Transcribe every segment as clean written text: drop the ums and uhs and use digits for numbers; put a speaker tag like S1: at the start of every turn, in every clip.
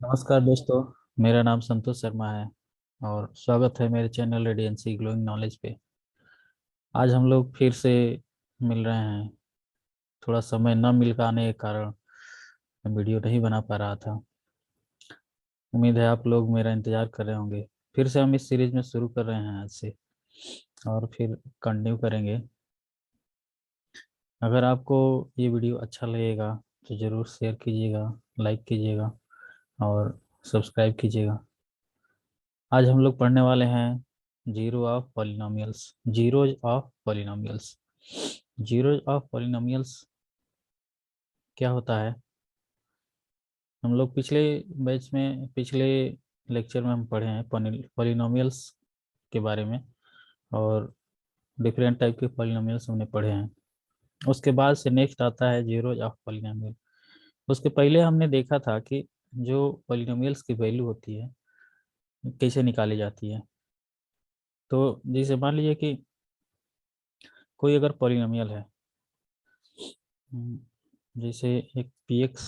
S1: नमस्कार दोस्तों। मेरा नाम संतोष शर्मा है और स्वागत है मेरे चैनल रेडियंसी ग्लोइंग नॉलेज पे। आज हम लोग फिर से मिल रहे हैं। थोड़ा समय न मिल पाने के कारण मैं वीडियो नहीं बना पा रहा था। उम्मीद है आप लोग मेरा इंतज़ार कर रहे होंगे। फिर से हम इस सीरीज में शुरू कर रहे हैं आज से और फिर कंटिन्यू करेंगे। अगर आपको ये वीडियो अच्छा लगेगा तो ज़रूर शेयर कीजिएगा, लाइक कीजिएगा और सब्सक्राइब कीजिएगा। आज हम लोग पढ़ने वाले हैं zero of polynomials. Zeros of polynomials. Zeros of polynomials क्या होता है? हम लोग पिछले लेक्चर में हम पढ़े हैं पॉलिनोमियल्स के बारे में और डिफरेंट टाइप के पॉलिनोमियल्स हमने पढ़े हैं। उसके बाद से नेक्स्ट आता है जीरोज ऑफ पॉलिनोमियल। उसके पहले हमने देखा था कि जो पॉलिनोमियल्स की वैल्यू होती है कैसे निकाली जाती है। तो जैसे मान लीजिए कि कोई अगर पॉलिनोमियल है, हम्म, जैसे एक पी एक्स,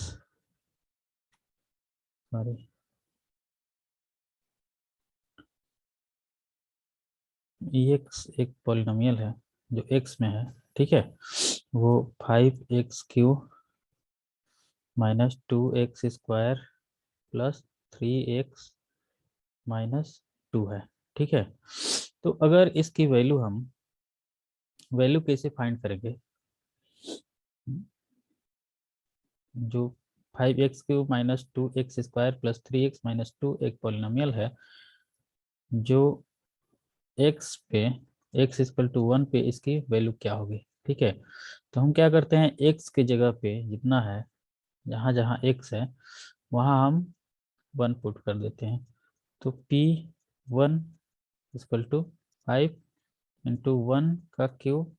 S1: सॉरी, ई एक्स एक पॉलिनोमियल है जो एक्स में है। ठीक है, वो 5x³ -2x² प्लस 3x - 2 है। ठीक है, तो अगर इसकी वैल्यू कैसे फाइंड करेंगे? जो 5x³ -2x² प्लस 3x - 2 एक पॉलिनोमियल है जो एक्स पे x = 1 पे इसकी वैल्यू क्या होगी। ठीक है, तो हम क्या करते हैं, एक्स की जगह पे जितना है, जहाँ जहाँ एक्स है वहाँ हम 1 पुट कर देते हैं। तो P1 = 5 × 1 का क्यूब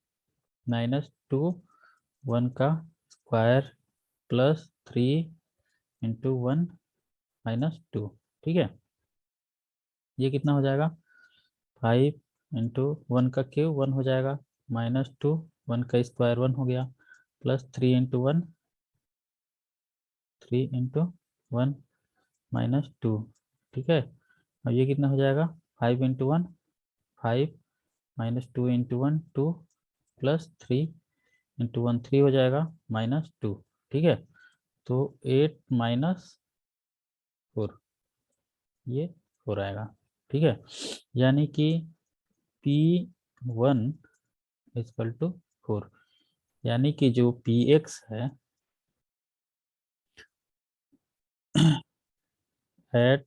S1: -2 1 का स्क्वायर प्लस 3 × 1 - 2। ठीक है, ये कितना हो जाएगा? 5 × 1 का क्यूब 1 हो जाएगा, -2 1 का स्क्वायर 1 हो गया, प्लस 3 × 1 ठीक है, अब ये कितना हो जाएगा? 5 × 1 5 -2 × 1 2 प्लस 3 × 1 3 हो जाएगा -2। ठीक है, तो 8 - 4 ये हो रहेगा। ठीक है, यानी कि P1 = 4, यानी कि जो पी एक्स है एट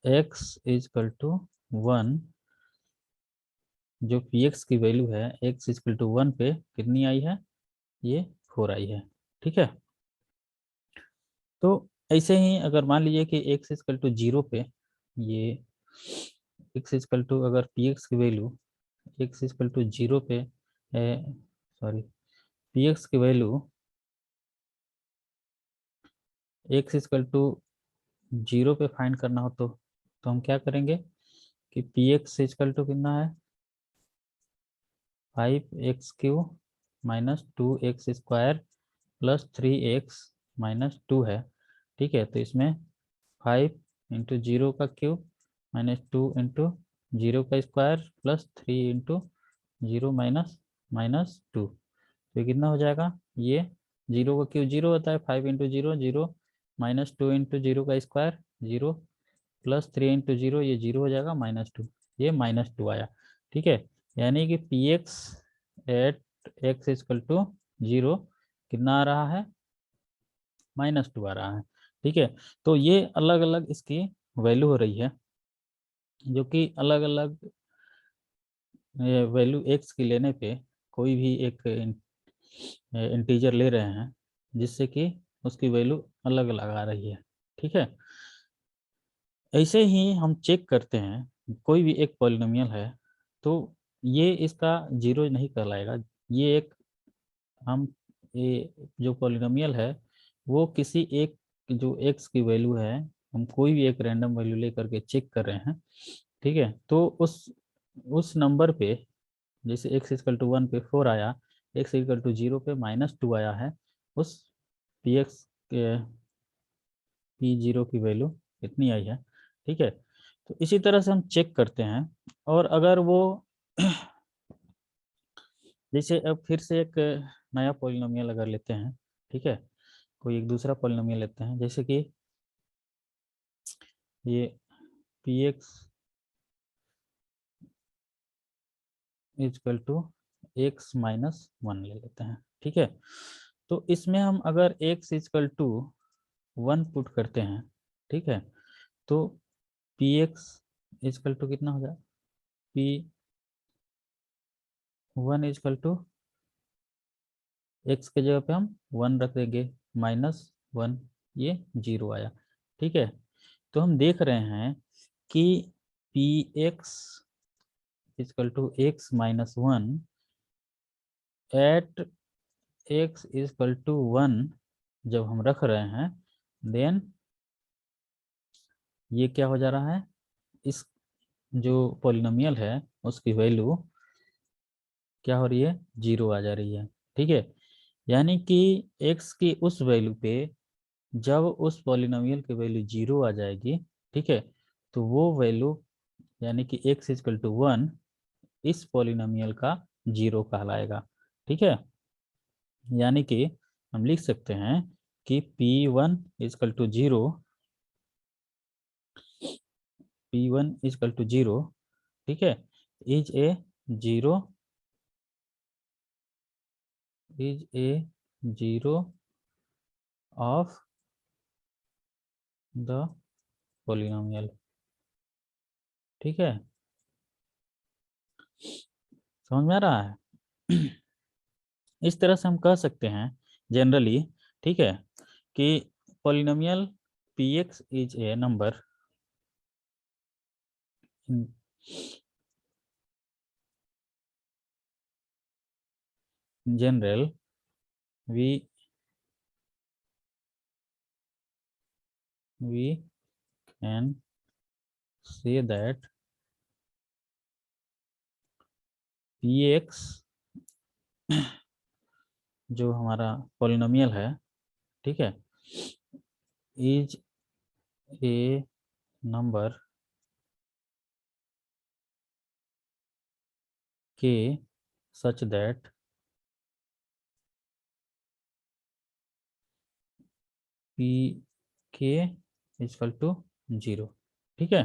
S1: x = 1, जो पी एक्स की वैल्यू है x = 1 पे कितनी आई है? ये 4 आई है। ठीक है, तो ऐसे ही अगर मान लीजिए कि x = 0 पे, ये अगर पी एक्स की वैल्यू x = 0 पे, सॉरी, पी एक्स की वैल्यू x = 0 पे फाइंड करना हो तो हम क्या करेंगे कि पी एक्स इजकल टू कितना है? 5x³ -2x² प्लस 3x - 2 है। ठीक है, तो इसमें 5 × 0 का क्यूब -2 × 0 का स्क्वायर प्लस 3 × 0 - -2, तो ये कितना हो जाएगा? ये 0 का क्यूब 0 होता है, 5 × 0 0 -2 × 0 का स्क्वायर 0 प्लस 3 × 0, ये 0 हो जाएगा -2, ये -2 आया। ठीक है, यानी कि पी एक्स एट x = 0 कितना आ रहा है? -2 आ रहा है। ठीक है, तो ये अलग अलग इसकी वैल्यू हो रही है, जो कि अलग अलग वैल्यू एक्स की लेने पे कोई भी एक इंटीजर ले रहे हैं जिससे कि उसकी वैल्यू अलग अलग आ रही है। ठीक है, ऐसे ही हम चेक करते हैं कोई भी एक पॉलिनोमियल है तो ये इसका जीरो नहीं कहलाएगा। ये एक हम ये जो पॉलिनोमियल है वो किसी एक जो एक्स की वैल्यू है, हम कोई भी एक रैंडम वैल्यू लेकर के चेक कर रहे हैं। ठीक है, तो उस नंबर पे, जैसे x = 1 पे 4 आया, x = 0 पे -2 आया है, उस पी एक्स P0 की वैल्यू इतनी आई है। ठीक है, तो इसी तरह से हम चेक करते हैं। और अगर वो जैसे अब फिर से एक नया पॉलिनोमियल अगर लेते हैं, ठीक है, कोई एक दूसरा पॉलिनोमियल लेते हैं, जैसे कि ये px is equal to x minus one ले लेते हैं। ठीक है, तो इसमें हम अगर x is equal to one put करते हैं, ठीक है, तो px इजकल टू कितना हो जाए, p one is equal to x के जगह पे हम वन रख देंगे, माइनस वन, ये जीरो आया। ठीक है, तो हम देख रहे हैं कि px is equal to x minus one at x is equal to one जब हम रख रहे हैं, देन ये क्या हो जा रहा है, इस जो पॉलिनोमियल है उसकी वैल्यू क्या हो रही है, जीरो आ जा रही है। ठीक है, यानी कि x की उस वैल्यू पे जब उस पॉलिनोमियल की वैल्यू जीरो आ जाएगी, ठीक है, तो वो वैल्यू यानी कि x इजकल टू वन इस पॉलिनोमियल का जीरो कहलाएगा। ठीक है, यानी कि हम लिख सकते हैं कि p1 is equal to zero, p1 is equal to zero, ठीक है, is a zero, is a zero of the polynomial. ठीक है, समझ में आ रहा है? इस तरह से हम कह सकते हैं जनरली, ठीक है, कि polynomial px is a number in general we can say that px जो हमारा पॉलिनोमियल है, ठीक है, इज ए नंबर के सच दैट पी के इजकल टू जीरो। ठीक है,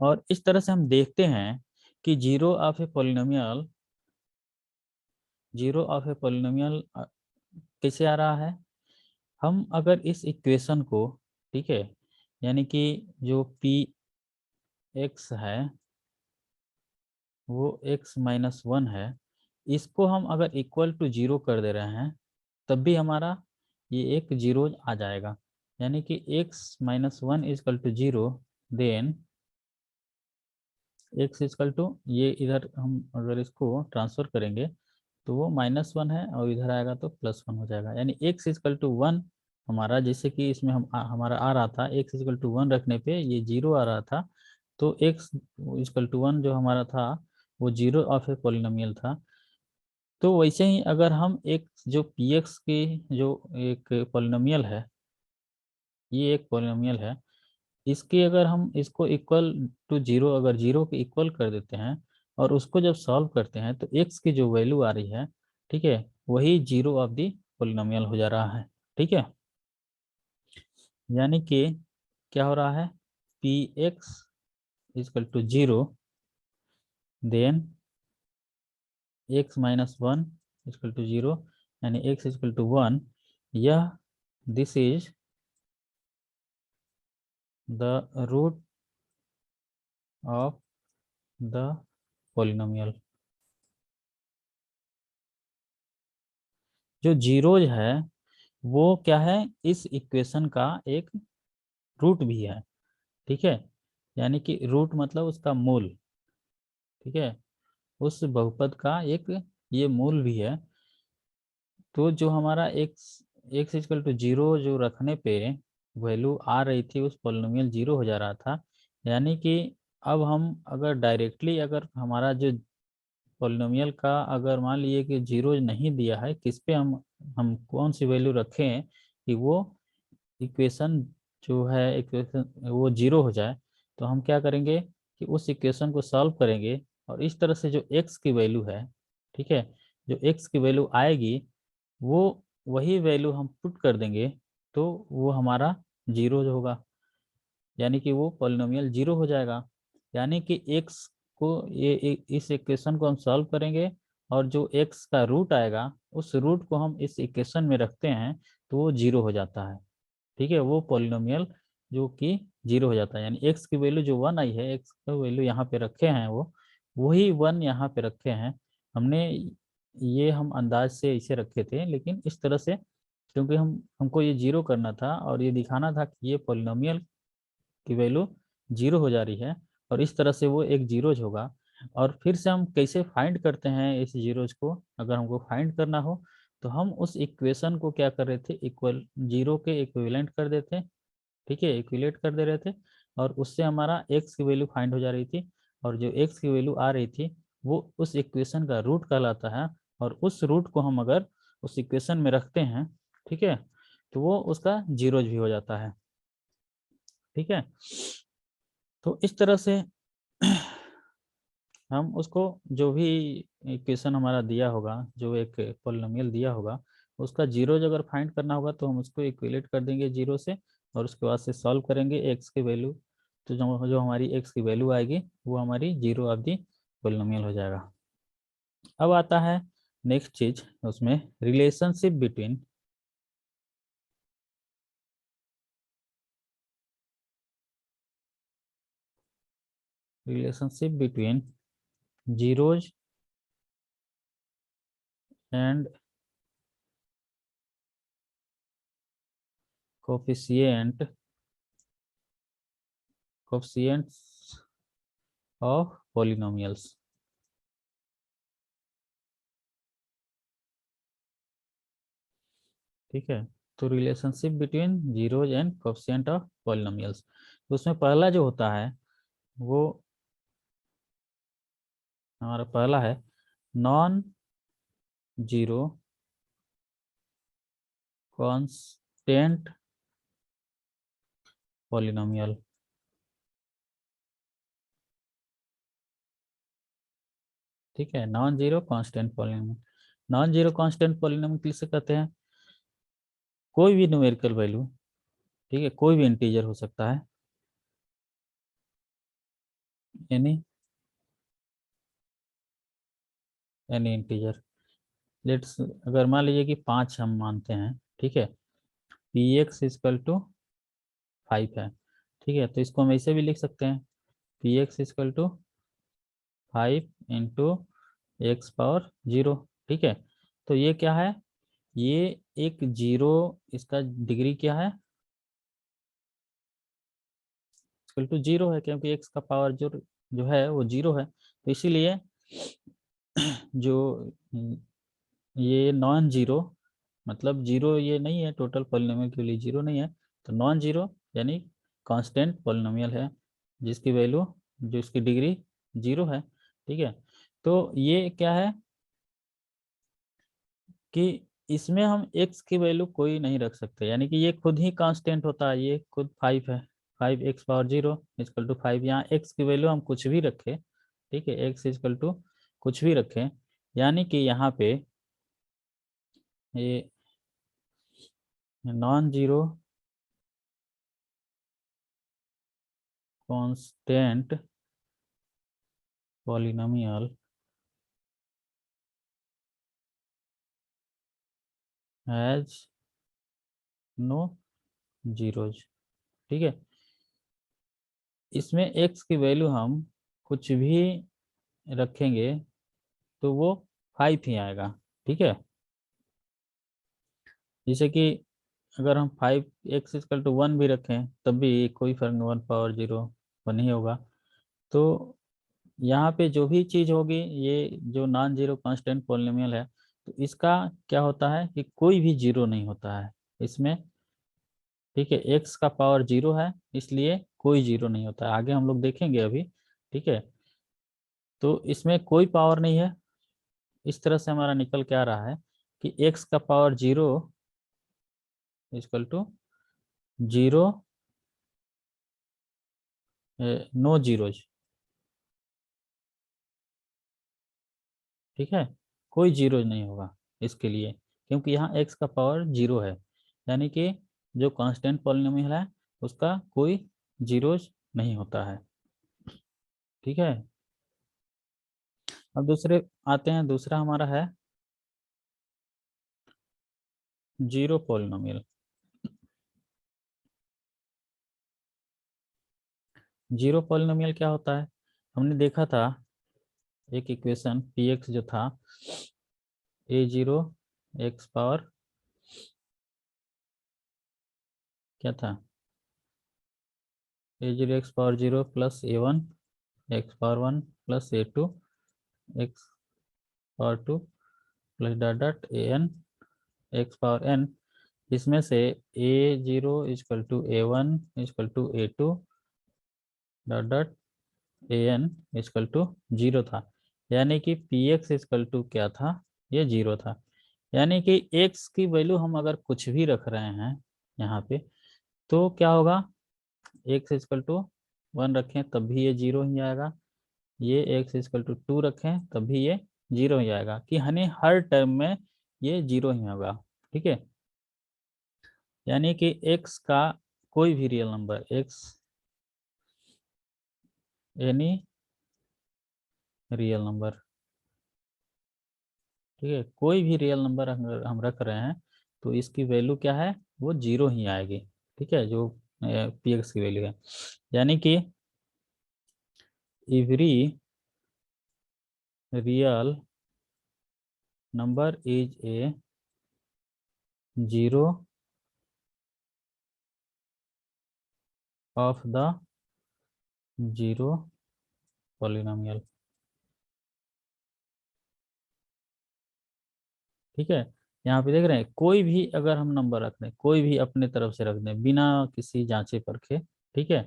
S1: और इस तरह से हम देखते हैं कि जीरो ऑफ ए पॉलिनोमियल कैसे आ रहा है। हम अगर इस इक्वेशन को, ठीक है, यानी कि जो पी एक्स है वो x माइनस वन है, इसको हम अगर इक्वल टू जीरो कर दे रहे हैं तब भी हमारा ये एक जीरो आ जाएगा, यानी कि x minus one is equal to zero, then x is equal to ये इधर हम अगर इसको ट्रांसफर करेंगे तो वो माइनस वन है और इधर आएगा तो प्लस वन हो जाएगा, यानी x इजकल टू वन हमारा, जैसे कि इसमें हमारा आ रहा था x इजकल टू वन रखने पे ये जीरो आ रहा था, तो x इजकल टू वन जो हमारा था वो जीरो ऑफ ए पॉलिनोमियल था। तो वैसे ही अगर हम एक जो px की जो एक पॉलिनोमियल है, ये एक पॉलिनोमियल है, इसकी अगर हम इसको इक्वल टू जीरो, अगर जीरो के इक्वल कर देते हैं और उसको जब सॉल्व करते हैं तो x की जो वैल्यू आ रही है, ठीक है, वही जीरो ऑफ दी पॉलिनोमियल हो जा रहा है। ठीक है, यानी कि क्या हो रहा है, P x is equal to zero, then x minus one is equal to zero, यानी x इजकल टू वन, यह this is the root of the polynomial. जो जीरोज है वो क्या है, इस इक्वेशन का एक रूट भी है। ठीक है, यानी कि रूट मतलब उसका मूल। ठीक है, उस बहुपद का एक ये मूल भी है। तो जो हमारा एक्स इक्वल टू जीरो जो रखने पे वैल्यू आ रही थी, उस पॉलिनोमियल जीरो हो जा रहा था, यानी कि अब हम अगर डायरेक्टली अगर हमारा जो पॉलिनोमियल का अगर मान लीजिए कि जीरो नहीं दिया है, किस पे हम कौन सी वैल्यू रखें कि वो इक्वेशन जो है, इक्वेशन वो जीरो हो जाए, तो हम क्या करेंगे कि उस इक्वेशन को सॉल्व करेंगे और इस तरह से जो x की वैल्यू है, ठीक है, जो x की वैल्यू आएगी वो वही वैल्यू हम पुट कर देंगे, तो वो हमारा जीरो होगा, यानी कि वो पॉलिनोमियल जीरो हो जाएगा। यानी कि x को इस इक्वेशन को हम सॉल्व करेंगे और जो x का रूट आएगा उस रूट को हम इस इक्वेशन में रखते हैं तो वो जीरो हो जाता है। ठीक है, वो पॉलिनोमियल जो कि जीरो हो जाता है, यानी x की वैल्यू जो वन आई है, x का वैल्यू यहाँ पे रखे हैं वो वही वन यहाँ पे रखे हैं हमने। ये हम अंदाज से इसे रखे थे, लेकिन इस तरह से क्योंकि हमको ये जीरो करना था और ये दिखाना था कि ये पॉलिनोमियल की वैल्यू जीरो हो जा रही है और इस तरह से वो एक जीरोज होगा। और फिर से हम कैसे फाइंड करते हैं इस जीरोज को, अगर हमको फाइंड करना हो तो हम उस इक्वेशन को क्या कर रहे थे, इक्वल जीरो के इक्विवेलेंट कर देते, ठीक है, इक्विलेट कर दे रहे थे और उससे हमारा एक्स की वैल्यू फाइंड हो जा रही थी। और जो एक्स की वैल्यू आ रही थी वो उस इक्वेशन का रूट कहलाता है और उस रूट को हम अगर उस इक्वेशन में रखते हैं, ठीक है, तो वो उसका जीरोज भी हो जाता है। ठीक है, तो इस तरह से हम उसको जो भी इक्वेशन हमारा दिया होगा, जो एक पॉलिनोमियल दिया होगा, उसका जीरोज अगर फाइंड करना होगा तो हम उसको इक्विलेट कर देंगे जीरो से और उसके बाद से सॉल्व करेंगे एक्स की वैल्यू, तो जो हमारी एक्स की वैल्यू आएगी वो हमारी जीरो ऑफ दी पॉलिनोमियल हो जाएगा। अब आता है नेक्स्ट चीज, उसमें relationship between zeros and coefficient coefficients of polynomials. ठीक है, तो relationship between zeros and coefficient of polynomials, तो उसमें पहला जो होता है वो हमारा पहला है नॉन जीरो कांस्टेंट पॉलिनोमियल। ठीक है, non zero constant polynomial, non zero constant polynomial किसे कहते हैं, कोई भी न्यूमेरिकल वैल्यू, ठीक है, कोई भी इंटीजर हो सकता है, एनी एनी इंटीजर। लेट्स, अगर मान लीजिए कि पाँच हम मानते हैं, ठीक है, P x is equal to five है, ठीक है, तो इसको हम ऐसे भी लिख सकते हैं, P x is equal to five into X power zero. ठीक है, तो ये क्या है, ये एक जीरो, इसका डिग्री क्या है, इक्वल टू जीरो है, क्योंकि एक्स का पावर जो जो है वो जीरो है, तो इसीलिए जो ये नॉन जीरो, मतलब जीरो ये नहीं है, टोटल पॉलिनोमियल के लिए जीरो नहीं है, तो नॉन जीरो यानी कांस्टेंट पॉलिनोमियल है जिसकी वैल्यू, जो इसकी डिग्री जीरो है। ठीक है, तो ये क्या है कि इसमें हम x की वैल्यू कोई नहीं रख सकते, यानी कि ये खुद ही कांस्टेंट होता है, ये खुद फाइव है, five X power zero is equal to five, यहाँ x की वैल्यू हम कुछ भी रखें, ठीक है, x इजकल टू कुछ भी रखें, यानी कि यहाँ पे ये non zero constant polynomial has no zeros. ठीक है, इसमें x की वैल्यू हम कुछ भी रखेंगे तो वो फाइव ही आएगा। ठीक है, जैसे कि अगर हम five X is equal to one भी रखें तब भी कोई फर्क नहीं, वन पावर जीरो वन ही होगा। तो यहाँ पे जो भी चीज़ होगी, ये जो नॉन जीरो कांस्टेंट पॉलिनोमियल है, तो इसका क्या होता है कि कोई भी जीरो नहीं होता है इसमें। ठीक है, एक्स का पावर जीरो है इसलिए कोई जीरो नहीं होता है, आगे हम लोग देखेंगे अभी। ठीक है, तो इसमें कोई पावर नहीं है, इस तरह से हमारा निकल के आ रहा है कि एक्स का power zero is equal to zero, no zeros, ठीक है, कोई जीरो नहीं होगा इसके लिए, क्योंकि यहाँ x का पावर जीरो है, यानी कि जो कांस्टेंट पॉलिनोमियल है उसका कोई जीरोज नहीं होता है, ठीक है। अब दूसरे आते हैं, दूसरा हमारा है जीरो पॉलिनोमियल। जीरो पॉलिनोमियल क्या होता है, हमने देखा था एक इक्वेशन पी एक्स जो था, ए जीरो एक्स पावर क्या था, a zero x power zero plus a one x power one plus a two x power two plus dot dot a n x power n, इसमें से a zero is equal to a one is equal to a two dot dot a n equal to zero था, यानी कि p x is equal to क्या था, ये zero था। यानी कि एक्स की वैल्यू हम अगर कुछ भी रख रहे हैं यहाँ पे, तो क्या होगा, एक्स इजकल टू वन रखें तब भी ये जीरो ही आएगा, ये एक्स इजकल टू टू रखें तब भी ये जीरो ही आएगा, कि हमें हर टर्म में ये जीरो ही होगा, ठीक है। यानी कि x का कोई भी real number, x any real number, ठीक है, कोई भी रियल नंबर अगर हम रख रहे हैं तो इसकी वैल्यू क्या है, वो जीरो ही आएगी, ठीक है, जो पी एक्स की वैल्यू है। यानी कि every real number is a zero of the zero polynomial, ठीक है। यहाँ पे देख रहे हैं, कोई भी अगर हम नंबर रख दें, कोई भी अपने तरफ से रख दें बिना किसी जांचे परखे, ठीक है,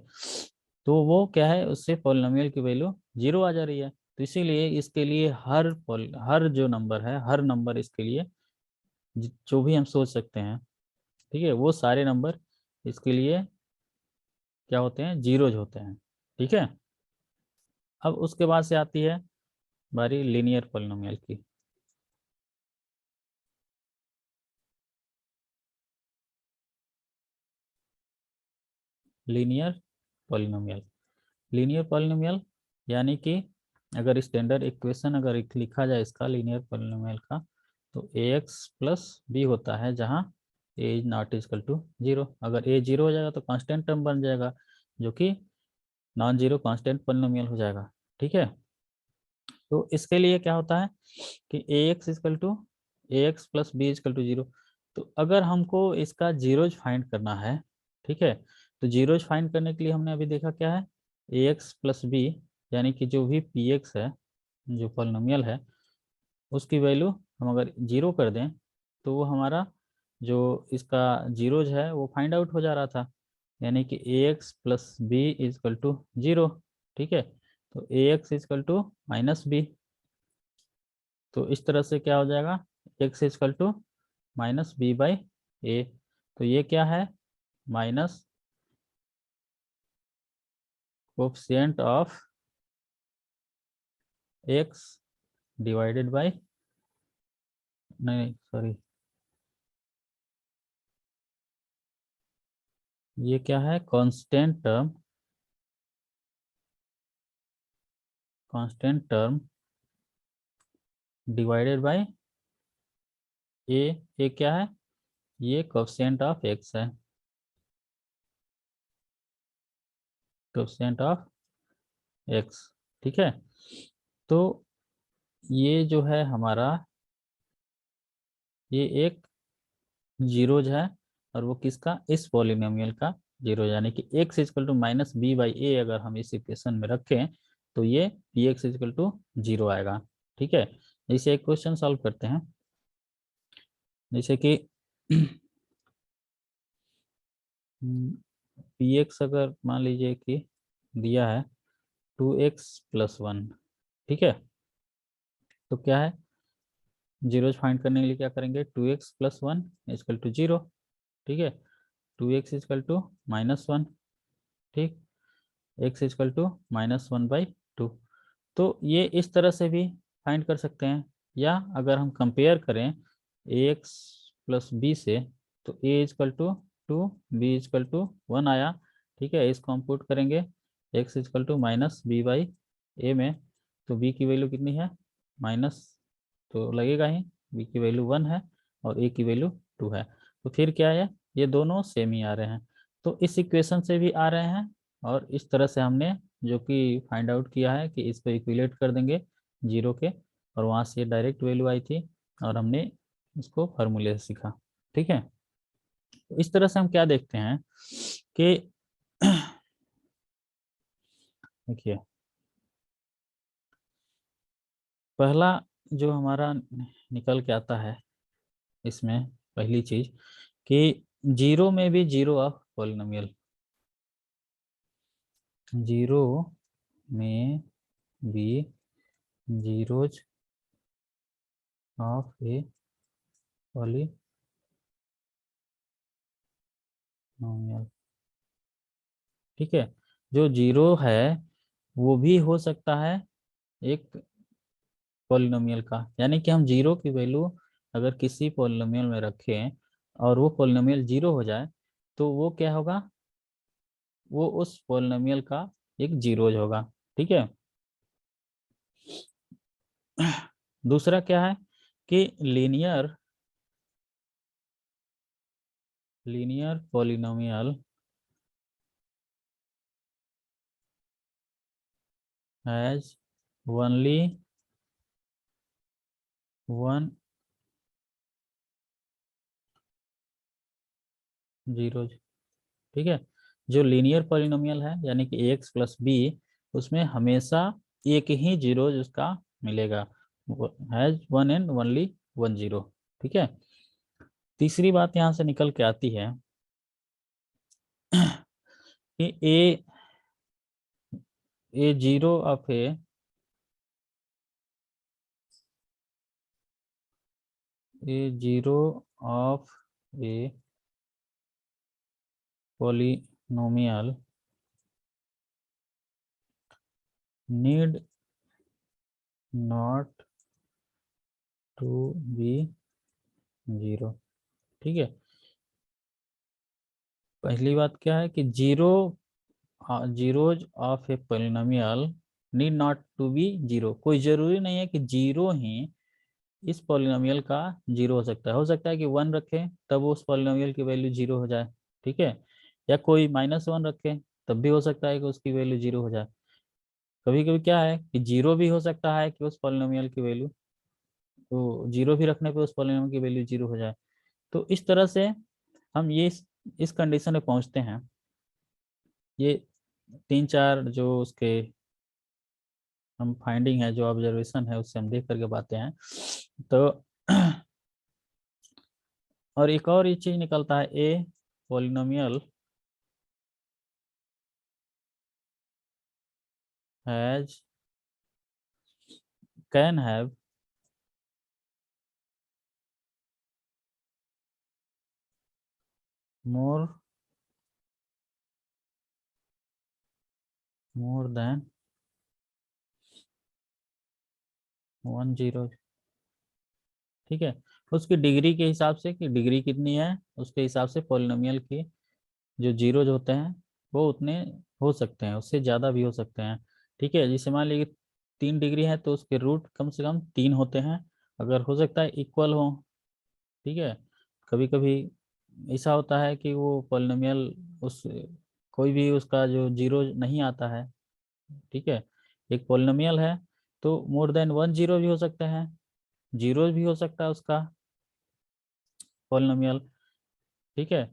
S1: तो वो क्या है, उससे पॉलिनोमियल की वैल्यू जीरो आ जा रही है। तो इसीलिए इसके लिए हर जो नंबर है, हर नंबर इसके लिए जो भी हम सोच सकते हैं, ठीक है, वो सारे नंबर इसके लिए क्या होते हैं, जीरोज होते हैं, ठीक है। अब उसके बाद से आती है बारी लीनियर पॉलिनोमियल की। लीनियर पॉलिनोमियल, लीनियर पॉलिनोमियल यानी कि अगर स्टैंडर्ड इक्वेशन अगर लिखा जाए इसका लीनियर पॉलिनोमियल का, तो ए एक्स प्लस बी होता है, जहाँ a is not equal to zero. अगर ए जीरो हो जाएगा तो कांस्टेंट टर्म बन जाएगा, जो कि नॉन जीरो कांस्टेंट पॉलिनोमियल हो जाएगा, ठीक है। तो इसके लिए क्या होता है कि a x is equal to a x plus b equal to zero. तो अगर हमको इसका जीरोज फाइंड करना है, ठीक है, तो जीरोज फाइंड करने के लिए हमने अभी देखा क्या है, ए एक्स प्लस बी, यानी कि जो भी पी एक्स है, जो पॉलिनोमियल है, उसकी वैल्यू हम अगर जीरो कर दें तो वो हमारा जो इसका जीरोज है वो फाइंड आउट हो जा रहा था, यानी कि a x plus b equal to zero, ठीक है। तो a x is equal to minus b, तो इस तरह से क्या हो जाएगा, x is equal to minus B by a, तो ये क्या है, minus coefficient of x divided by, नहीं सॉरी, ये क्या है, constant term, constant term divided by a क्या है, ये कोफिशिएंट ऑफ एक्स है, कोफिशिएंट ऑफ एक्स, ठीक है। तो ये जो है हमारा, ये एक जीरोज है, और वो किसका, इस पॉलिनोमियल का जीरो, यानी कि x is equal to minus B by a अगर हम इस इक्वेशन में रखें तो ये p x is equal to zero आएगा, ठीक है। इसे एक क्वेश्चन सॉल्व करते हैं, जैसे कि पी एक्स अगर मान लीजिए कि दिया है टू एक्स प्लस वन, ठीक है, तो क्या है, जीरोज फाइंड करने के लिए क्या करेंगे, two X plus one is equal to zero, ठीक है। 2x इजकल टू -1, ठीक, x इजकल टू -1/2। तो ये इस तरह से भी फाइंड कर सकते हैं, या अगर हम कंपेयर करें ax प्लस बी से, तो a is equal to 2, b is equal to 1 आया, ठीक है। इसको हम पुट करेंगे x इजकल टू -b/a में, तो b की वैल्यू कितनी है, माइनस तो लगेगा ही, b की वैल्यू 1 है और a की वैल्यू 2 है। तो फिर क्या है, ये दोनों सेम ही आ रहे हैं, तो इस इक्वेशन से भी आ रहे हैं, और इस तरह से हमने जो कि फाइंड आउट किया है कि इसको इक्विलेट कर देंगे जीरो के, और वहाँ से डायरेक्ट वैल्यू आई थी और हमने इसको फार्मूले से सीखा, ठीक है। तो इस तरह से हम क्या देखते हैं कि देखिए, पहला जो हमारा निकल के आता है इसमें, पहली चीज कि जीरो में भी जीरो ऑफ पॉलिनोमियल, जीरो में भी जीरोज ऑफ ए पॉलिनोमियल, ठीक है। जो जीरो है वो भी हो सकता है एक पॉलिनोमियल का, यानी कि हम जीरो की वैल्यू अगर किसी पॉलिनोमियल में रखें और वो पॉलिनोमियल जीरो हो जाए, तो वो क्या होगा, वो उस पॉलिनोमियल का एक जीरोज होगा, ठीक है। दूसरा क्या है कि linear polynomial has only one zeros, ठीक है। जो लीनियर पॉलिनोमियल है यानी कि एक्स प्लस बी, उसमें हमेशा एक ही जीरो उसका मिलेगा, has one and only one zero, ठीक है। तीसरी बात यहाँ से निकल के आती है कि a zero of a zero of a polynomial need not to be zero, ठीक है। पहली बात क्या है कि zero, zeros of a polynomial need not to be zero, कोई जरूरी नहीं है कि जीरो ही इस पॉलिनोमियल का जीरो हो सकता है कि वन रखें तब वो उस पॉलिनोमियल की वैल्यू जीरो हो जाए, ठीक है। या कोई -1 रखे तब भी हो सकता है कि उसकी वैल्यू जीरो हो जाए। कभी कभी क्या है कि जीरो भी हो सकता है कि उस पॉलिनोमियल की वैल्यू, तो जीरो भी रखने पे उस पॉलिनोमियल की वैल्यू जीरो हो जाए। तो इस तरह से हम ये इस कंडीशन में पहुंचते हैं। ये तीन चार जो उसके हम फाइंडिंग है, जो ऑब्जर्वेशन है, उससे हम देख करके पाते हैं। तो और एक और ये चीज निकलता है, a polynomial has can have more than one zero, ठीक है। उसकी डिग्री के हिसाब से कि डिग्री कितनी है, उसके हिसाब से पॉलिनोमियल की जो जीरोज होते हैं वो उतने हो सकते हैं, उससे ज़्यादा भी हो सकते हैं, ठीक है। जैसे मान लीजिए 3 डिग्री है तो उसके रूट कम से कम 3 होते हैं, अगर हो सकता है इक्वल हो, ठीक है। कभी कभी ऐसा होता है कि वो पॉलिनोमियल उस कोई भी उसका जो जीरो नहीं आता है, ठीक है। एक पॉलिनोमियल है तो मोर देन वन जीरो भी हो सकते हैं, जीरो भी हो सकता है उसका पॉलिनोमियल, ठीक है।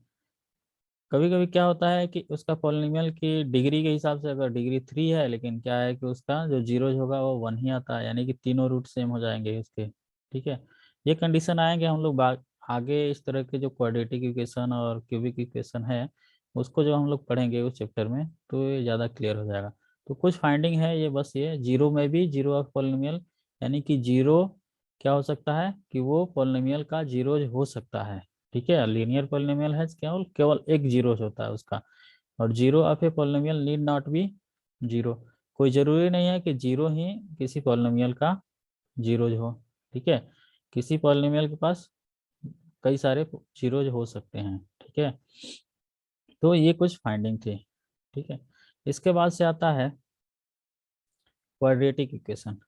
S1: कभी कभी क्या होता है कि उसका पॉलिनोमियल की डिग्री के हिसाब से अगर डिग्री 3 है, लेकिन क्या है कि उसका जो जीरोज होगा वो 1 ही आता है, यानी कि तीनों रूट सेम हो जाएंगे उसके, ठीक है। ये कंडीशन आएंगे हम लोग आगे, इस तरह के जो क्वाड्रेटिक इक्वेशन और क्यूबिक इक्वेशन है उसको जो हम लोग पढ़ेंगे उस चैप्टर में, तो ये ज़्यादा क्लियर हो जाएगा। तो कुछ फाइंडिंग है ये, बस ये जीरो में भी जीरो ऑफ पॉलिनोमियल, यानी कि जीरो क्या हो सकता है कि वो पॉलिनोमियल का जीरोज हो सकता है, ठीक है, लीनियर पॉलिनोमियल है केवल केवल एक जीरो होता है उसका, और zero of a polynomial need not be zero. कोई जरूरी नहीं है कि जीरो ही किसी पॉलिनोमियल का जीरोज हो। ठीक है, किसी पॉलिनोमियल के पास कई सारे जीरोज हो सकते हैं। ठीक है, तो ये कुछ फाइंडिंग थी। ठीक है, इसके बाद से आता है क्वाड्रेटिक इक्वेशन।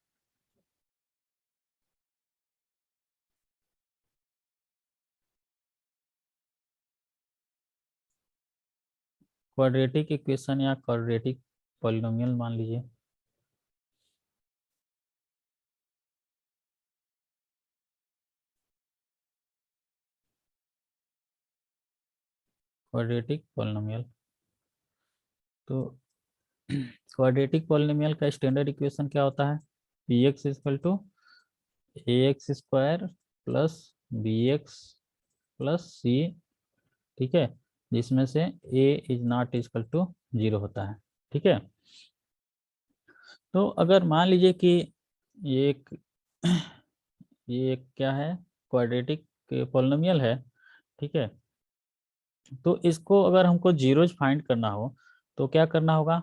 S1: क्वाड्रेटिक इक्वेशन या क्वाड्रेटिक पॉलिनोमियल मान लीजिए। क्वाड्रेटिक पॉलिनोमियल, तो क्वाड्रेटिक पॉलिनोमियल का स्टैंडर्ड इक्वेशन क्या होता है? P x is equal to a x square plus B x plus c. ठीक है, जिसमें से a is not equal to zero होता है। ठीक है, तो अगर मान लीजिए कि ये एक ये एक क्या है, क्वाड्रेटिक पॉलिनोमियल है। ठीक है, तो इसको अगर हमको जीरोज फाइंड करना हो तो क्या करना होगा?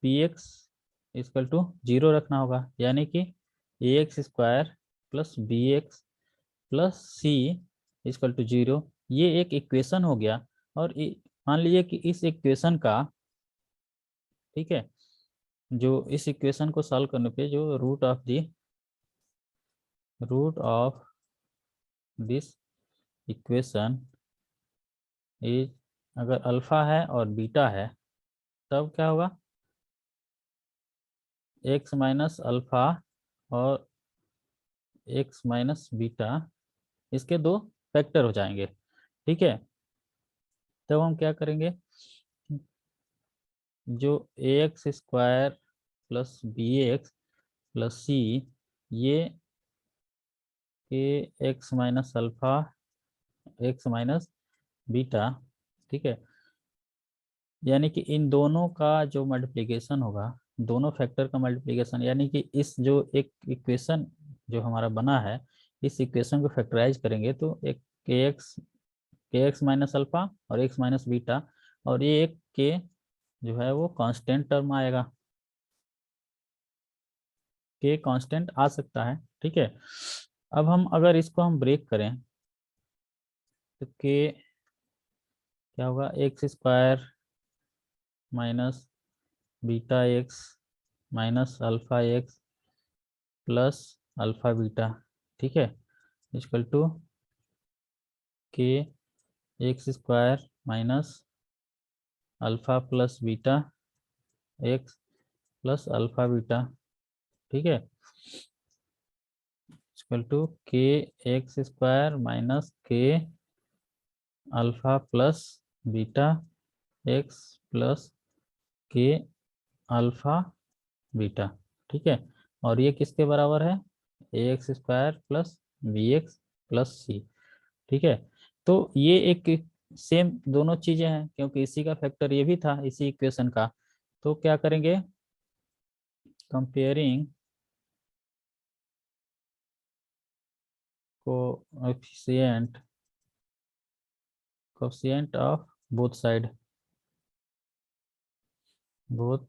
S1: P x is equal to zero रखना होगा, यानी कि a x square plus B x plus c is equal to zero. ये एक इक्वेशन हो गया। और मान लीजिए कि इस इक्वेशन का, ठीक है, जो इस इक्वेशन को सॉल्व करने पे जो root of this equation is, अगर अल्फा है और बीटा है तब क्या होगा? एक्स माइनस अल्फा और एक्स माइनस बीटा, इसके दो फैक्टर हो जाएंगे। ठीक है, तब हम क्या करेंगे? जो a x square plus B x plus c, ये k x minus alpha x minus beta, ठीक है, यानी कि इन दोनों का जो मल्टीप्लिकेशन होगा, दोनों फैक्टर का मल्टीप्लिकेशन, यानी कि इस जो एक इक्वेशन जो हमारा बना है, इस इक्वेशन को फैक्टराइज करेंगे तो एक के एक्स माइनस अल्फा और एक्स माइनस बीटा, और ये एक के जो है वो कांस्टेंट टर्म आएगा। के कांस्टेंट आ सकता है। ठीक है, अब हम अगर इसको हम ब्रेक करें तो के क्या होगा? X square minus beta x minus alpha x plus alpha beta, ठीक है, equal to k x square minus alpha plus beta x plus alpha beta. ठीक है, equal to k x square minus के alpha plus beta x plus k alpha beta. ठीक है, और ये किसके बराबर है? A x square plus B x plus c. ठीक है, तो ये एक सेम दोनों चीजें हैं, क्योंकि इसी का फैक्टर ये भी था इसी इक्वेशन का। तो क्या करेंगे? Comparing coefficient coefficient of both side, both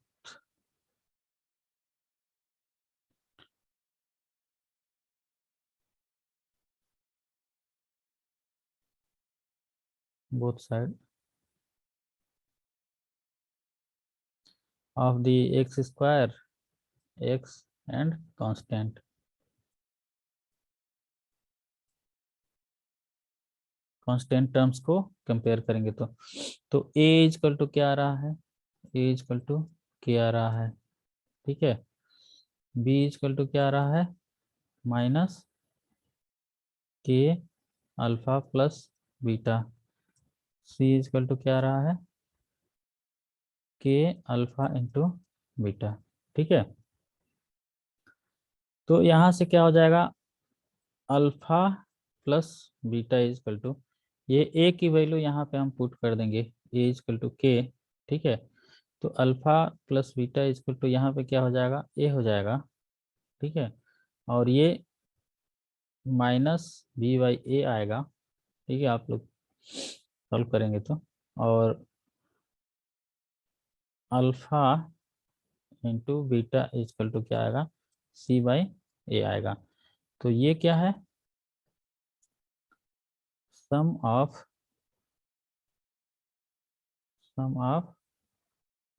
S1: both side of the x square x and constant. Constant terms को कंपेयर करेंगे तो ए इजकल टू क्या आ रहा है? ए इजकल टू के आ रहा है। ठीक है, बी इजकल टू क्या आ रहा है? माइनस के alpha plus beta. C is equal to क्या आ रहा है? के अल्फा इंटू बीटा। ठीक है, तो यहाँ से क्या हो जाएगा? Alpha plus beta is equal to, ये ए की वैल्यू यहाँ पे हम पुट कर देंगे, ए इजकल टू के। ठीक है, तो alpha plus beta is equal to यहाँ पे क्या हो जाएगा? ए हो जाएगा। ठीक है, और ये माइनस बी बाई ए आएगा। ठीक है, आप लोग सॉल्व करेंगे तो। और alpha into beta is equal to क्या आएगा, सी बाई ए आएगा। तो ये क्या है, सम ऑफ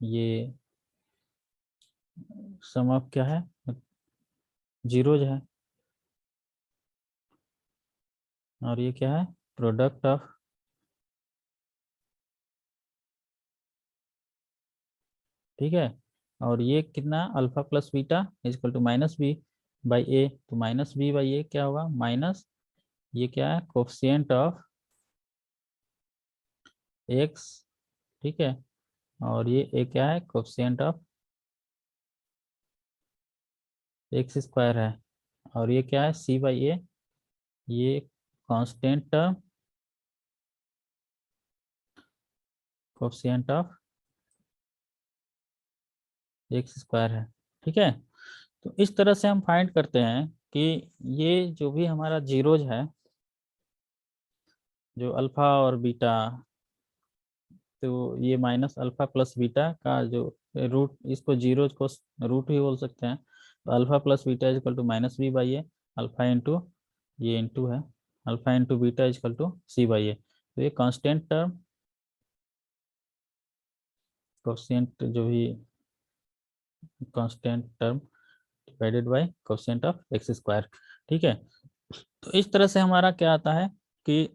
S1: ये सम ऑफ क्या है, जीरोज है, और ये क्या है, प्रोडक्ट ऑफ, ठीक है। और ये कितना, alpha plus beta is equal to minus B by a, तो माइनस बी बाई ए क्या होगा, माइनस ये क्या है, कोफिशिएंट ऑफ एक्स, ठीक है। और ये ए क्या है, कोफिशिएंट ऑफ एक्स स्क्वायर है। और ये क्या है, सी बाई ए, ये constant term, coefficient of x square है, ठीक है। तो इस तरह से हम फाइंड करते हैं कि ये जो भी हमारा जीरोज है, जो अल्फा और बीटा, तो ये माइनस अल्फा प्लस बीटा का जो रूट, इसको जीरो को रूट भी बोल सकते हैं। तो alpha plus beta is equal to minus B by a, alpha into ये इंटू है, alpha into beta is equal to c by a. तो ये कांस्टेंट टर्म, कोफिशिएंट जो भी constant term divided by coefficient of x square, ठीक है। तो इस तरह से हमारा क्या आता है कि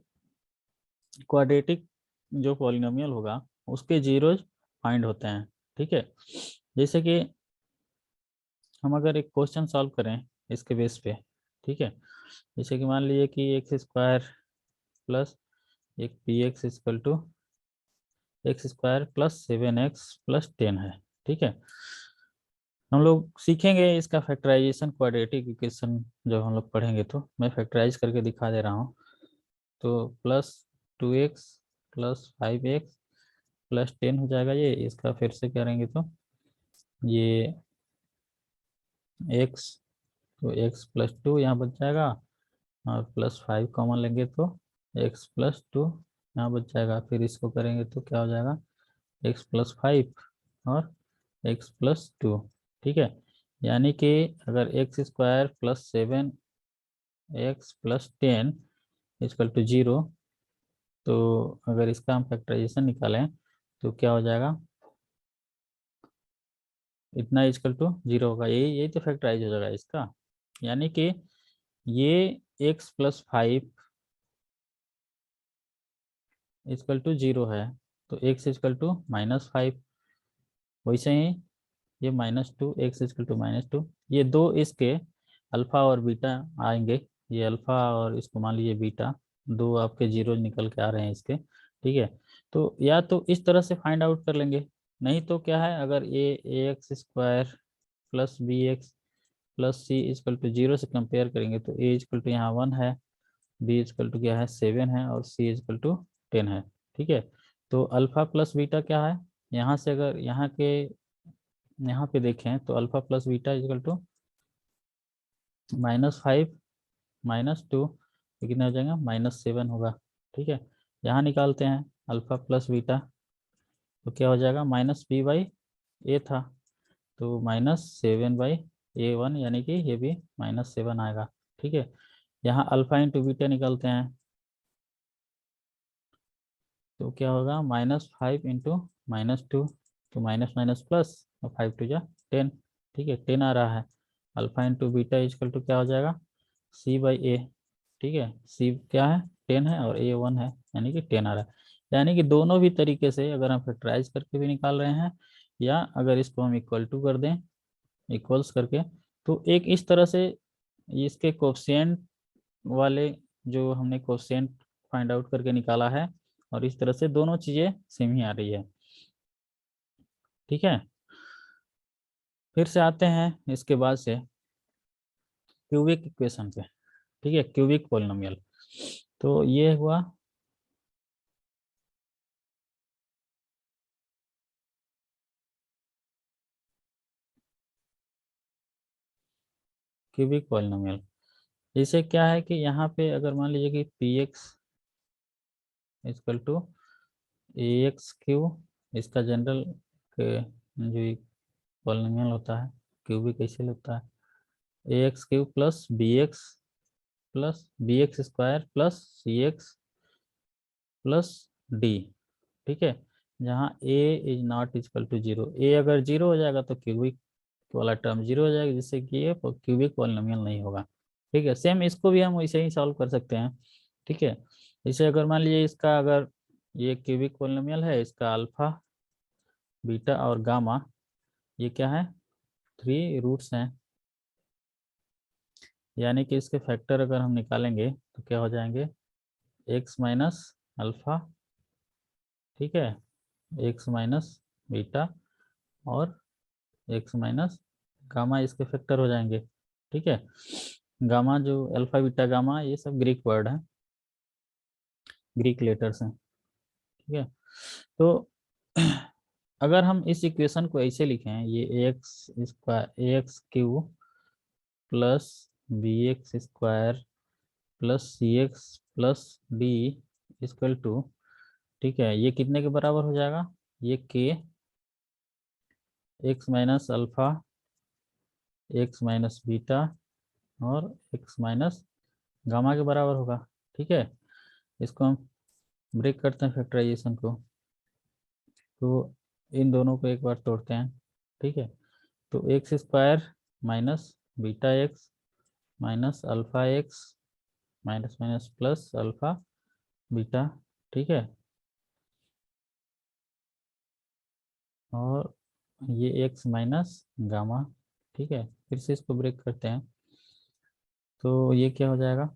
S1: क्वाड्रेटिक जो पॉलिनोमियल होगा उसके जीरोज फाइंड होते हैं, ठीक है। जैसे कि हम अगर एक क्वेश्चन सॉल्व करें इसके बेस पे, ठीक है। जैसे कि मान लीजिए कि एक्स स्क्वायर प्लस एक P x is equal to X square plus 7x plus 10 है, ठीक है। हम लोग सीखेंगे इसका फैक्टराइजेशन, क्वाड्रेटिक इक्वेशन जब हम लोग पढ़ेंगे तो मैं फैक्टराइज करके दिखा दे रहा हूँ। तो plus 2x plus 5x plus 10 हो जाएगा, ये इसका फिर से करेंगे तो ये x, तो x प्लस 2 यहाँ बच जाएगा, और प्लस 5 कॉमन लेंगे तो x प्लस 2 यहाँ बच जाएगा। फिर इसको करेंगे तो क्या हो जाएगा, x प्लस 5 और x प्लस 2, ठीक है। यानी कि अगर X square plus 7x plus 10 is equal to 0, तो अगर इसका हम फैक्टराइजेशन निकालें तो क्या हो जाएगा, इतना इजकल टू 0 होगा, यही यही तो फैक्टराइज हो जाएगा इसका। यानी कि ये x प्लस 5 इजकल टू 0 है, तो x इजकल टू -5, वैसे ही ये -2, एक्स इजकल टू -2, ये दो इसके अल्फा और बीटा आएंगे। ये अल्फा और इसको मान लीजिए बीटा, दो आपके जीरो निकल के आ रहे हैं इसके, ठीक है। तो या तो इस तरह से फाइंड आउट कर लेंगे, नहीं तो क्या है, अगर a x square plus B x plus c is equal to 0 से कंपेयर करेंगे तो ए इजकल टू यहाँ 1 है, बी इजकल टू क्या है 7 है, और सी इजकल टू 10 है, ठीक है। तो अल्फा प्लस बीटा क्या है, यहाँ से अगर यहाँ पे देखें तो alpha plus beta is equal to -5 -2, तो कितना हो जाएगा, -7 होगा, ठीक है। यहाँ निकालते हैं अल्फा प्लस बीटा, तो क्या हो जाएगा, माइनस बी बाई ए था, तो -7/A1, यानी कि ये भी -7 आएगा, ठीक है। यहाँ अल्फा इंटू बीटा निकालते हैं तो क्या होगा, -5 इंटू -2, तो माइनस माइनस प्लस, और 5 टू जा 10, ठीक है, 10 आ रहा है। Alpha into beta is equal to क्या हो जाएगा, C/A, ठीक है। सी क्या है, 10 है, और A 1 है, यानी कि 10 आ रहा है। यानी कि दोनों भी तरीके से अगर हम फैक्टराइज करके भी निकाल रहे हैं, या अगर इसको हम इक्वल टू कर दें, इक्वल्स करके, तो एक इस तरह से इसके कोफिशिएंट वाले जो हमने कोफिशिएंट फाइंड आउट करके निकाला है, और इस तरह से दोनों चीज़ें सेम ही आ रही है, ठीक है। फिर से आते हैं इसके बाद से क्यूबिक इक्वेशन पे, ठीक है, क्यूबिक पॉलिनोमियल। तो ये हुआ क्यूबिक पॉलिनोमियल। जैसे क्या है कि यहाँ पे अगर मान लीजिए कि p x equal to a x cube, इसका जनरल जो पॉलिनोमियल होता है क्यूबिक कैसे होता है, a x cube plus B x square plus C x plus d. ठीक है, जहाँ a is not equal to zero, a अगर जीरो हो जाएगा तो क्यूबिक वाला टर्म जीरो हो जाएगा, जिससे कि ये क्यूबिक पॉलिनोमियल नहीं होगा। ठीक है, सेम इसको भी हम वैसे ही सॉल्व कर सकते हैं। ठीक है, जैसे अगर मान लीजिए इसका अगर ये क्यूबिक पॉलिनोमियल है, इसका अल्फा बीटा और गामा ये क्या है, 3 रूट्स हैं, यानी कि इसके फैक्टर अगर हम निकालेंगे तो क्या हो जाएंगे, एक्स माइनस अल्फा, ठीक है, एक्स माइनस बीटा और एक्स माइनस गामा, इसके फैक्टर हो जाएंगे। ठीक है, गामा जो अल्फा बीटा गामा ये सब ग्रीक वर्ड है, ग्रीक लेटर्स हैं। ठीक है, तो अगर हम इस इक्वेशन को ऐसे लिखें, ये X square A x cube plus B x square plus C x plus D equal to, ठीक है, ये कितने के बराबर हो जाएगा, ये k x minus alpha x minus beta और एक्स माइनस गामा के बराबर होगा। ठीक है, इसको हम ब्रेक करते हैं फैक्टराइजेशन को, तो इन दोनों को एक बार तोड़ते हैं। ठीक है, तो x square minus beta x minus alpha x minus minus plus alpha beta. ठीक है, और ये एक्स माइनस गामा। ठीक है, फिर से इसको ब्रेक करते हैं, तो ये क्या हो जाएगा,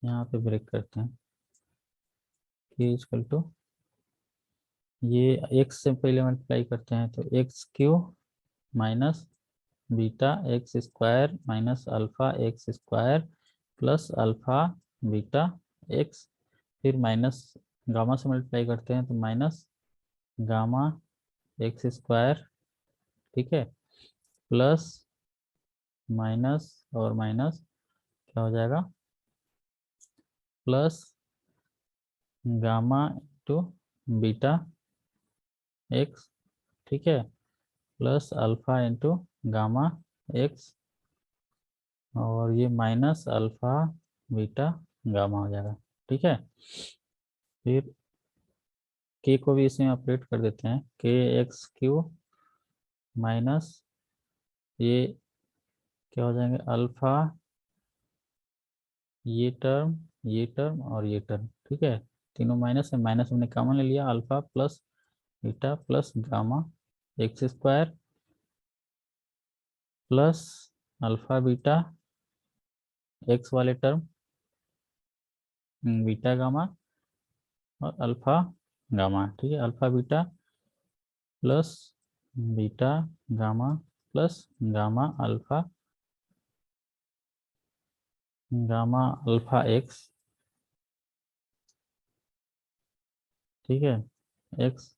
S1: यहाँ पे ब्रेक करते हैं, के इक्वल टू ये एक्स से पहले मल्टीप्लाई करते हैं, तो x Q minus beta x square minus alpha x square plus alpha beta x, फिर माइनस गामा से मल्टीप्लाई करते हैं तो माइनस गामा एक्स स्क्वायर, ठीक है, प्लस माइनस और माइनस क्या हो जाएगा, plus gamma two beta x, ठीक है, plus alpha into gamma x, और ये माइनस अल्फा बीटा गामा हो जाएगा। ठीक है, फिर के को भी इसमें अपडेट कर देते हैं, के एक्स क्यू माइनस ये क्या हो जाएंगे, अल्फा ये टर्म और ये टर्म। ठीक है, तीनों माइनस है, माइनस हमने कॉमन ले लिया, alpha plus beta plus gamma x square plus alpha beta x वाले टर्म बीटा गामा और अल्फा गामा। ठीक है, alpha beta plus beta gamma plus gamma alpha gamma alpha x. ठीक है, एक्स,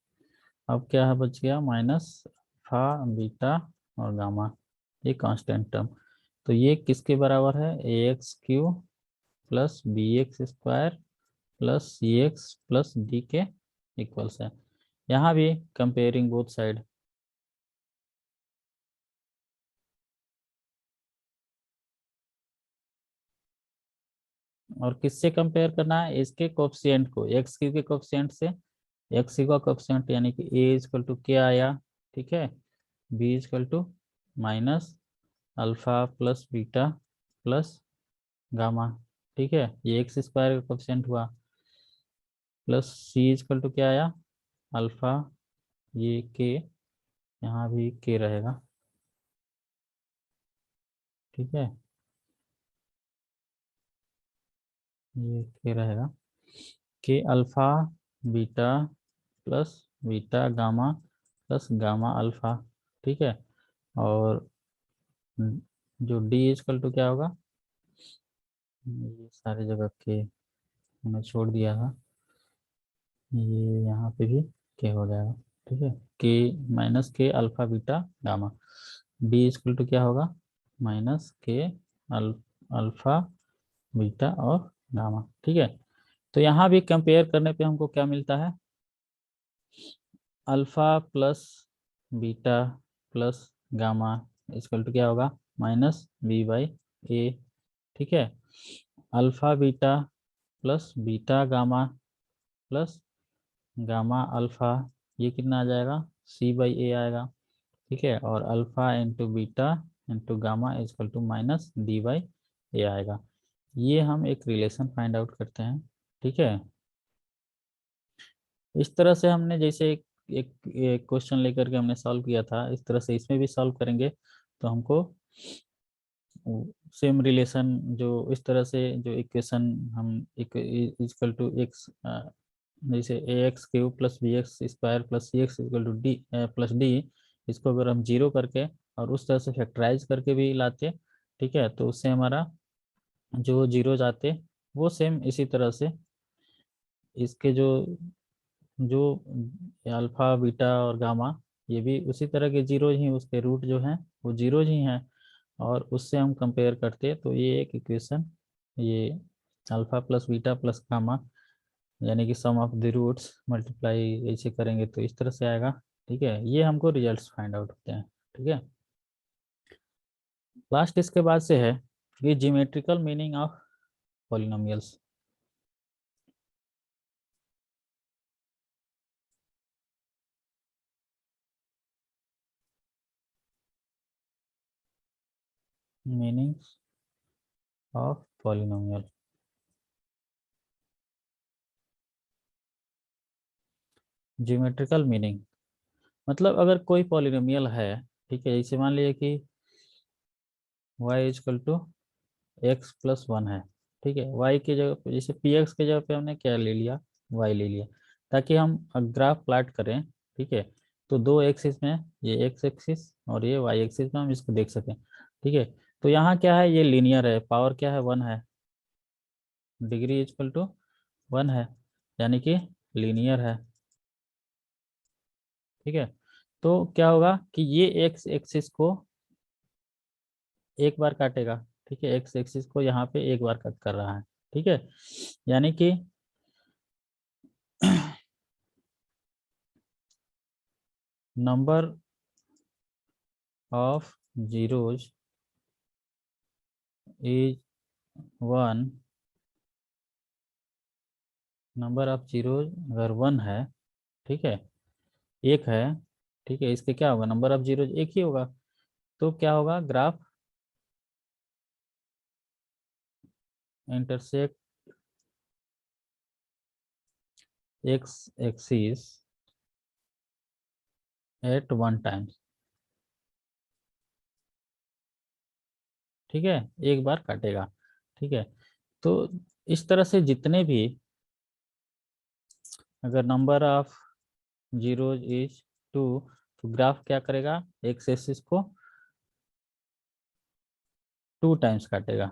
S1: अब क्या है बच गया, माइनस अल्फा बीटा और गामा, ये कांस्टेंट टर्म, तो ये किसके बराबर है, a x cube plus B x square plus C x plus d के इक्वल्स है। यहाँ भी कंपेयरिंग बोथ साइड, और किससे कंपेयर करना है, इसके कोफिशिएंट को, एक्स क्यू के कोफिशिएंट से, एक्स क्यू का कोफिशिएंट यानी कि ए इक्वल टू क्या आया, ठीक है, B equal to minus alpha plus beta plus gamma. ठीक है, ये एक्स स्क्वायर का कोफिशिएंट हुआ, प्लस सी इक्वल टू क्या आया, अल्फा ये के, यहाँ भी के रहेगा। ठीक है, ये के रहेगा, के alpha beta plus beta gamma plus gamma alpha. ठीक है, और जो डी इक्वल टू क्या होगा, ये सारी जगह के मैंने छोड़ दिया था, ये यहाँ पे भी के हो जाएगा। ठीक है, के माइनस के alpha beta gamma, D equal to क्या होगा, माइनस के अल्फा बीटा और गामा। ठीक है, तो यहाँ भी कंपेयर करने पे हमको क्या मिलता है, alpha plus beta plus gamma equal to क्या होगा, माइनस बी बाई ए। ठीक है, alpha beta plus beta gamma plus gamma alpha, ये कितना आ जाएगा, सी बाई ए आएगा। ठीक है, और alpha into beta into gamma equal to minus d by a आएगा। ये हम एक रिलेशन फाइंड आउट करते हैं। ठीक है, इस तरह से हमने जैसे एक क्वेश्चन लेकर के हमने सॉल्व किया था, इस तरह से इसमें भी सॉल्व करेंगे तो हमको सेम रिलेशन, जो इस तरह से जो इक्वेशन हम इक्वल टू एक्स, जैसे a x cube plus B x square plus C x equal to d plus d, इसको अगर हम जीरो करके और उस तरह से फैक्टराइज करके भी लाते, ठीक है, तो उससे हमारा जो जीरो जाते वो सेम इसी तरह से इसके जो जो अल्फा बीटा और गामा, ये भी उसी तरह के जीरो ही, उसके रूट जो हैं वो जीरो ही हैं, और उससे हम कंपेयर करते तो ये एक इक्वेशन, ये alpha plus beta plus gamma यानी कि सम ऑफ द रूट्स मल्टीप्लाई ऐसे करेंगे तो इस तरह से आएगा। ठीक है, ये हमको रिजल्ट्स फाइंड आउट होते हैं। ठीक है, लास्ट इसके बाद से है कि geometrical meaning of polynomials. Meanings of polynomial, geometrical meaning मतलब अगर कोई पॉलिनोमियल है, ठीक है, जैसे मान लीजिए कि y equal to X plus one है। ठीक है, y की जगह पे, जैसे पी एक्स की जगह पे हमने क्या ले लिया, y ले लिया, ताकि हम ग्राफ प्लाट करें। ठीक है, तो दो एक्सिस में, ये एक्स एक्सिस और ये वाई एक्सिस में हम इसको देख सकें। ठीक है, तो यहाँ क्या है, ये लीनियर है, पावर क्या है, वन है, डिग्री इजकल टू वन है, यानी कि लीनियर है। ठीक है, तो क्या होगा कि ये एक्स एक्सिस को एक बार काटेगा। ठीक है, एक्स एक्सिस को यहाँ पे एक बार कट कर रहा है। ठीक है, यानी कि number of zeros is one, number of zeros अगर वन है, ठीक है, एक है, ठीक है, इसके क्या होगा, नंबर ऑफ जीरोज एक ही होगा, तो क्या होगा, graph intersect x axis at one times. ठीक है, एक बार काटेगा। ठीक है, तो इस तरह से जितने भी, अगर number of zeros is two, तो ग्राफ क्या करेगा, एक्स एक्सिस को टू टाइम्स काटेगा।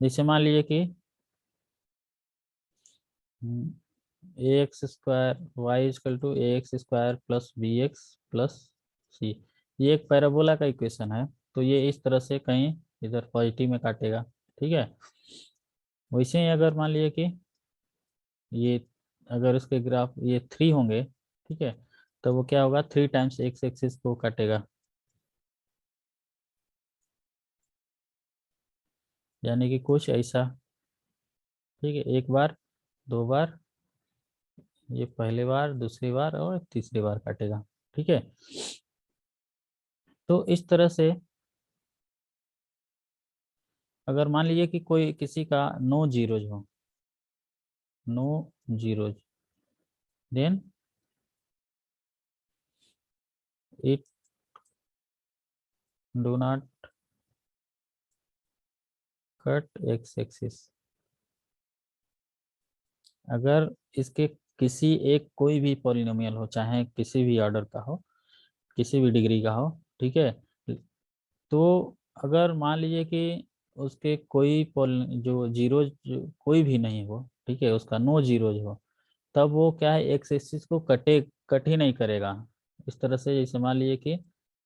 S1: जैसे मान लीजिए कि a x square y equal to a x square plus B x plus c, ये एक पैराबोला का इक्वेशन है, तो ये इस तरह से कहीं इधर पॉजिटिव में काटेगा। ठीक है, वैसे ही अगर मान लीजिए कि ये, अगर इसके ग्राफ ये थ्री होंगे, ठीक है, तो वो क्या होगा, थ्री टाइम्स एक्स एक्सिस को काटेगा, यानी कि कुछ ऐसा। ठीक है, एक बार, दो बार, ये पहली बार, दूसरी बार और तीसरी बार काटेगा। ठीक है, तो इस तरह से अगर मान लीजिए कि कोई किसी का नो जीरोज हो, no zeros, then it do not cut X axis. अगर इसके किसी एक कोई भी पॉलिनोमियल हो, चाहे किसी भी ऑर्डर का हो, किसी भी डिग्री का हो, ठीक है, तो अगर मान लीजिए कि उसके कोई जो जीरोज कोई भी नहीं हो, ठीक है, उसका नो जीरोज हो, तब वो क्या है, एक्स एक्सिस को कट ही नहीं करेगा। इस तरह से जैसे मान लीजिए कि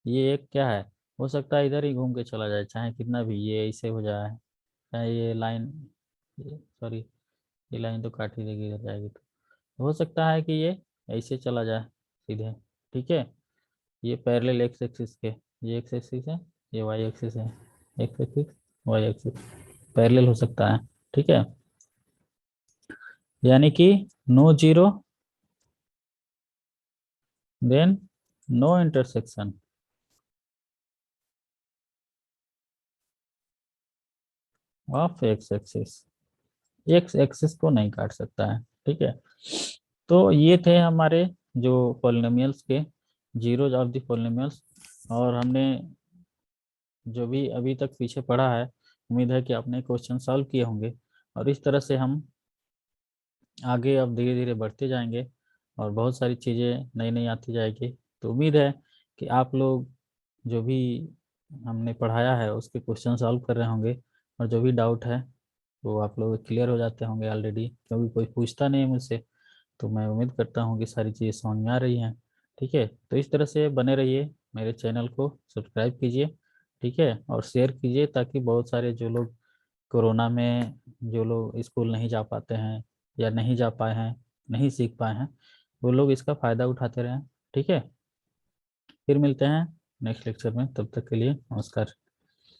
S1: ये एक क्या है, हो सकता है इधर ही घूम के चला जाए, चाहे कितना भी ये ऐसे हो जाए, ये लाइन, सॉरी, ये लाइन तो काट ही देगी इधर जाएगी तो हो सकता है कि ये ऐसे चला जाए सीधे। ठीक है, ये पैरेलल एक्स एक्सिस के, ये एक्स एक्सिस है, ये वाई एक्सिस है, X axis Y axis parallel हो सकता है। ठीक है, यानी कि no zero then no intersection of X axis, X axis को नहीं काट सकता है। ठीक है, तो ये थे हमारे जो पॉलिनोमियल्स के जीरोज ऑफ द पॉलिनोमियल्स। और हमने जो भी अभी तक पीछे पढ़ा है, उम्मीद है कि आपने क्वेश्चन सॉल्व किए होंगे। और इस तरह से हम आगे अब धीरे धीरे बढ़ते जाएंगे और बहुत सारी चीज़ें नई नई आती जाएगी। तो उम्मीद है कि आप लोग जो भी हमने पढ़ाया है उसके क्वेश्चन सॉल्व कर रहे होंगे, और जो भी डाउट है वो आप लोग क्लियर हो जाते होंगे ऑलरेडी, क्योंकि कोई पूछता नहीं है मुझसे। तो मैं उम्मीद करता हूँ कि सारी चीज़ें समझ में आ रही हैं। ठीक है, तो इस तरह से बने रहिए, मेरे चैनल को सब्सक्राइब कीजिए। ठीक है, और शेयर कीजिए ताकि बहुत सारे जो लोग कोरोना में, जो लोग स्कूल नहीं जा पाते हैं या नहीं जा पाए हैं, नहीं सीख पाए हैं, वो लोग इसका फ़ायदा उठाते रहें। ठीक है, फिर मिलते हैं नेक्स्ट लेक्चर में, तब तक के लिए नमस्कार।